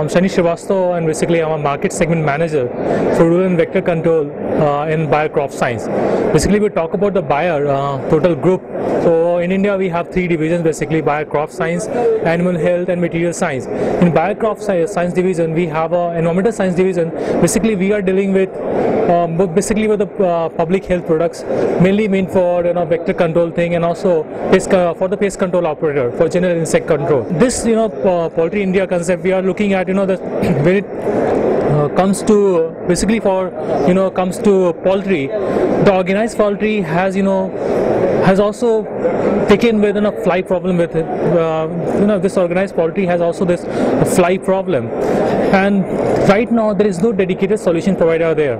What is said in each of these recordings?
I'm Shani Srivastava, and basically I'm a market segment manager for rural and vector control in Bayer Crop Science. Basically, we talk about the Bayer total group. So in India, we have three divisions: basically Bayer Crop Science, Animal Health, and Material Science. In Bayer Crop Science division, we have an environmental science division. Basically, we are dealing with the public health products, mainly meant for vector control thing, and also for the pest control operator for general insect control. This Poultry India concept, we are looking at the when it comes to basically comes to poultry, the organized poultry has also taken with a fly problem with it. This organized poultry has also this fly problem, and right now there is no dedicated solution provider there.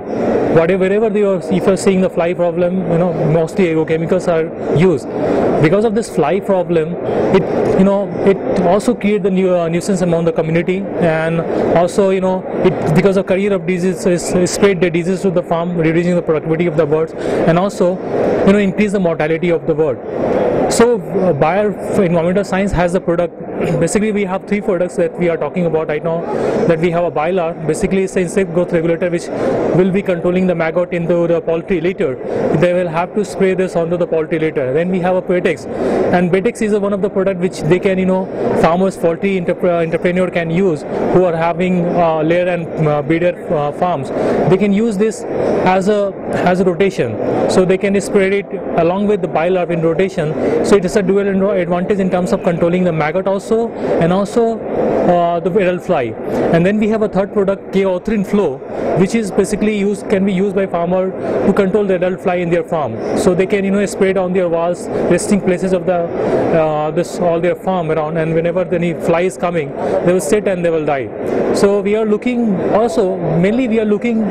Wherever if you're seeing the fly problem, mostly agrochemicals are used. Because of this fly problem, it also creates the nuisance among the community, and also because of carrier of diseases, spread the disease to the farm, reducing the productivity of the birds, and also increase the mortality of the bird. So Bayer Environmental Science has the product. Basically, we have three products that we are talking about right now. That we have a Bilar, basically it's an insect growth regulator which will be controlling the maggot into the poultry litter. They will have to spray this onto the poultry litter. Then we have a Betex, and Betex is one of the products which they can farmers, poultry entrepreneur can use who are having layer and breeder farms. They can use this as a rotation, so they can spread it along with the Bilar in rotation. So it is a dual advantage in terms of controlling the maggot also, and also the adult fly. And then we have a third product, K-Autrin Flow, which is basically can be used by farmer to control the adult fly in their farm. So they can spray it on their walls, resting places of the all their farm around, and whenever any fly is coming, they will sit and they will die. So we are looking also, mainly we are looking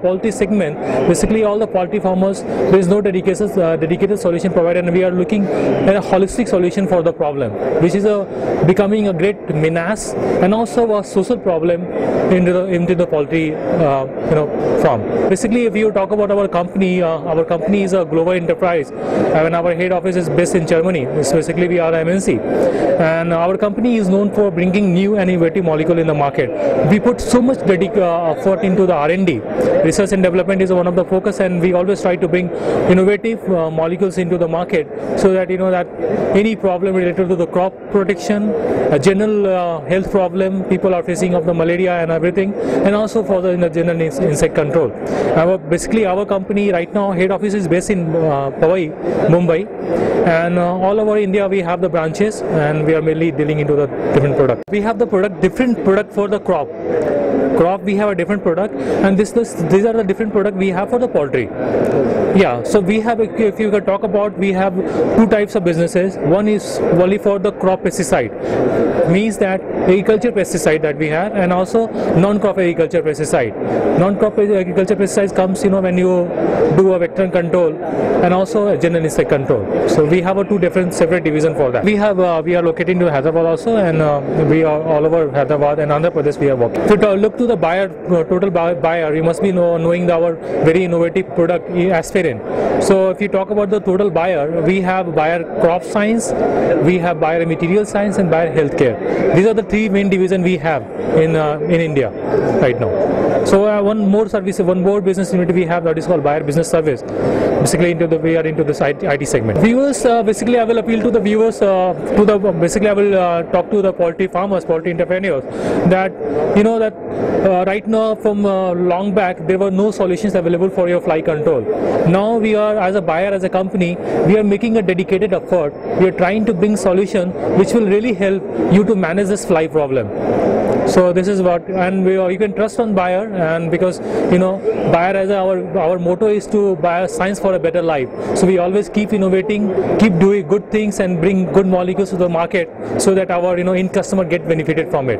poultry segment. Basically all the poultry farmers, there is no dedicated solution provided, and we are looking at a holistic solution for the problem, which is becoming a great menace and also a social problem into the poultry farm. Basically, if you talk about our company is a global enterprise, and our head office is based in Germany. So basically we are MNC, and our company is known for bringing new and innovative molecule in the market. We put so much effort into the R&D. Research and development is one of the focus, and we always try to bring innovative molecules into the market, so that that any problem related to the crop protection, a general health problem people are facing of the malaria and everything, and also for the general insect control. Basically our company right now head office is based in Powai, Mumbai, and all over India we have the branches, and we are mainly dealing into the different products. We have the different product for the crop. We have a different product, and these are the different product we have for the poultry. Yeah, so we have, if you can talk about, we have two types of businesses. One is only for the crop pesticide, means that agriculture pesticide that we have, and also non-crop agriculture pesticide. Non-crop agriculture pesticide comes when you do a vector control and also a general insect control. So we have two different separate division for that. We are located in Hyderabad also, and we are all over Hyderabad and Andhra Pradesh we are working. If you look to the Bayer, total Bayer, you must be knowing our very innovative product Aspirin. So if you talk about the total Bayer, we have Bayer Crop Science, we have Bayer Material Science, and Bayer Healthcare. These are the three main divisions we have in India right now. So one more business unit we have, that is called Bayer Business Service. Basically we are into this IT segment. Viewers, basically I will appeal to the viewers, basically I will talk to the poultry farmers, poultry entrepreneurs, that right now from long back there were no solutions available for your fly control. Now we are, as a Bayer, as a company, we are making a dedicated effort. We are trying to bring solution which will really help you to manage this fly problem. So this is what, and you can trust on Bayer, and because Bayer, as our motto is to buy science for a better life. So we always keep innovating, keep doing good things, and bring good molecules to the market, so that our end customer get benefited from it.